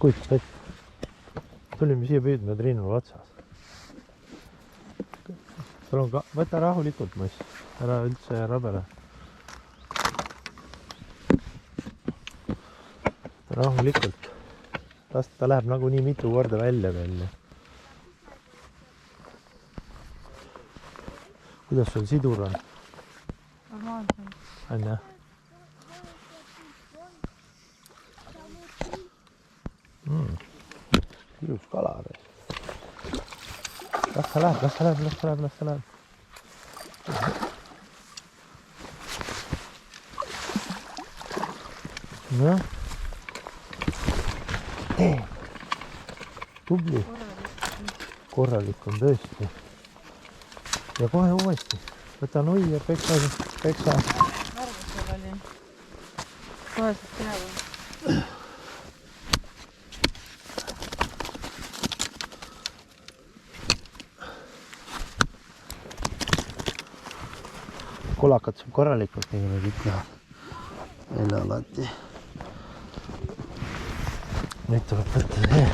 kujutad ette. Tulime siia püüdma Triinule otsas. Sul on ka, võta rahulikult, Mass. Ära üldse rabele. Rahulikult. Ta läheb nagunii mitu korda välja veel. Kuidas sul sidur on? Normaalselt. On jah? Ilus kala. Las ta läheb. No. Tubli. Korralik on tõesti. Ja kohe uuesti. Võta nui ja peksa. Värgus seal oli. Koheselt peale. Kolakad saab korralikult tegema kõik välja alati. Nüüd tuleb võtta see.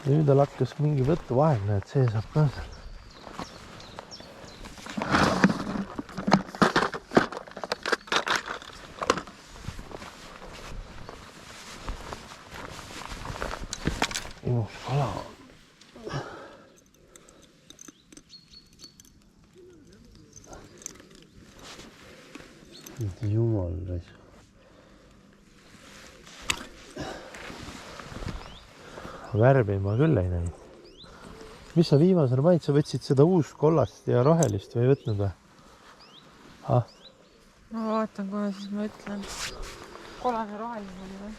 Nüüd tal hakkas mingi võttu vahel, et see saab ka. Ilus kala. Jumal rais. Värvi ma küll ei näinud. Mis sa viimasena panid? Sa võtsid seda uus kollast ja rohelist või võtnud või? Ma vaatan kohe, siis ma ütlen. Kollane roheline oli või?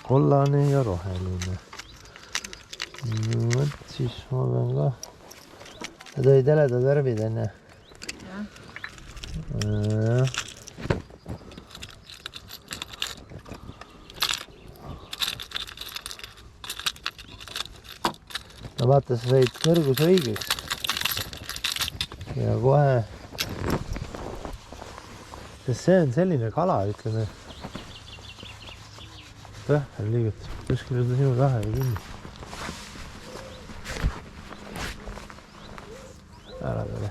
Kollane ja roheline. Võt siis ma pean ka. Need olid heledad värvid enne. Jah. No vaata, sa said kõrgus õigeks. Ja kohe. Sest see on selline kala, ütleme. Tõhvel liigutas. Kuskil on sinu tahe või kinni. Ära tule.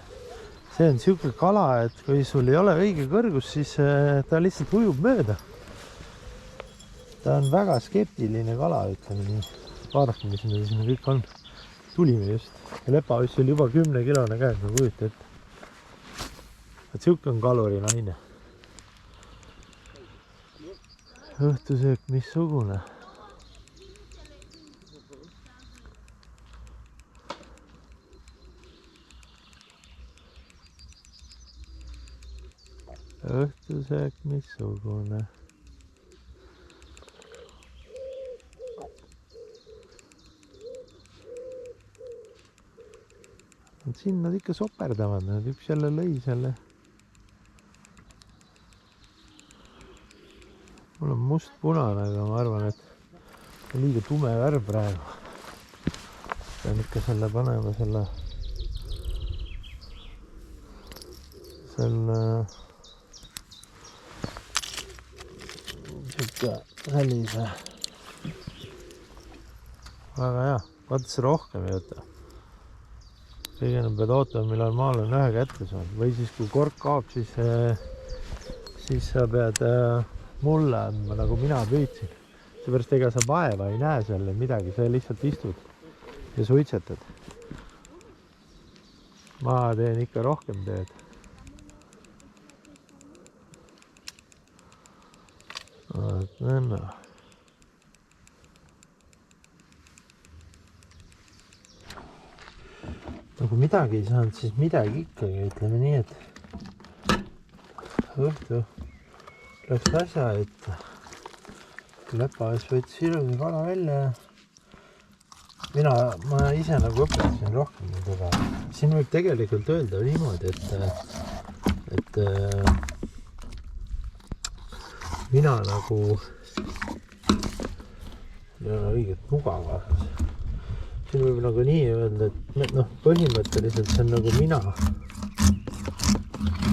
See on siuke kala, et kui sul ei ole õige kõrgus, siis ta lihtsalt ujub mööda. Ta on väga skeptiline kala, ütleme nii. Vaadake, mis sinna kõik on. Tulime just. Ja lepaüss oli juba 10 kilone käes, ma kujuta ette. Et siuke on kaluri naine. Õhtusöök missugune. Õhtusöök missugune. Siin nad ikka soperdavad, nad üks jälle lõi selle. Mul on must-punane, aga ma arvan, et on liiga tume värv praegu. Pean ikka selle panema selle sellise. Väga hea, vaata see rohkem ei võta. Kõigene pead ootama, millal maal on ühe kätte saanud. Või siis kui kork kaob, siis sa pead mulle andma, nagu mina püüdsin. Seepärast ega sa vaeva ei näe selle midagi, sa lihtsalt istud ja suitsetad. Ma teen ikka rohkem tööd. Nõnda. Kui midagi ei saanud, siis midagi ikkagi, ütleme nii, et õhtu läks asja ette. Lepaes võttis ilusi kala välja ja ma ise nagu õpetasin rohkem seda. Siin võib tegelikult öelda niimoodi, et mina nagu ei ole õiget mugavas. Siin võib nagu nii öelda, et põhimõtteliselt see on nagu mina.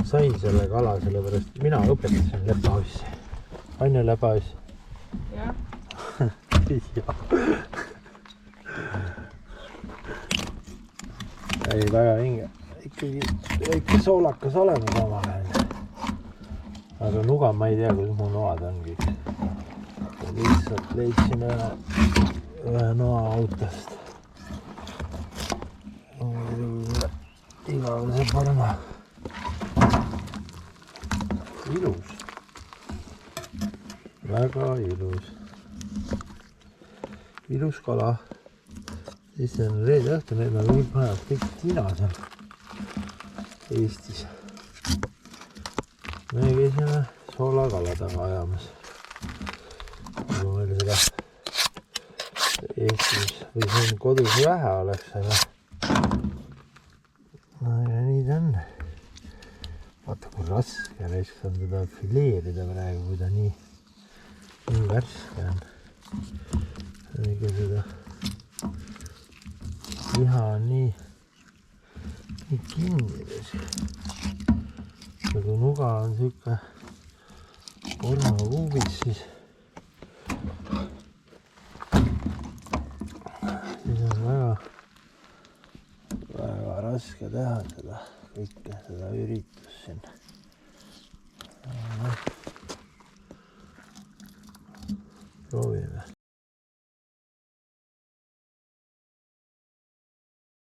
sain selle kala, sellepärast mina õpetasin lepaussi. On ju lepaus? jah. Ei, väga hinge. Ikkagi väike soolakas olemas omavahel. Aga nuga ma ei tea, kuidas mu noad on kõik. Lihtsalt leidsin ühe noa autost. Igavese parma. Ilus. Väga ilus. Ilus kala. Siis on reede õhtu, need on kõik majad, kõik tina seal Eestis. Me käisime soolakala taga ajamas. Kui meil seda Eestis või siin kodus vähe oleks, aga nii ta on. Vaata, kui raske raisk on teda fileerida praegu, kui ta nii värske on. Ega seda liha on nii kinnides. Ja kui nuga on siuke pornokuubis, siis on väga raske teha seda üritust siin. Proovime.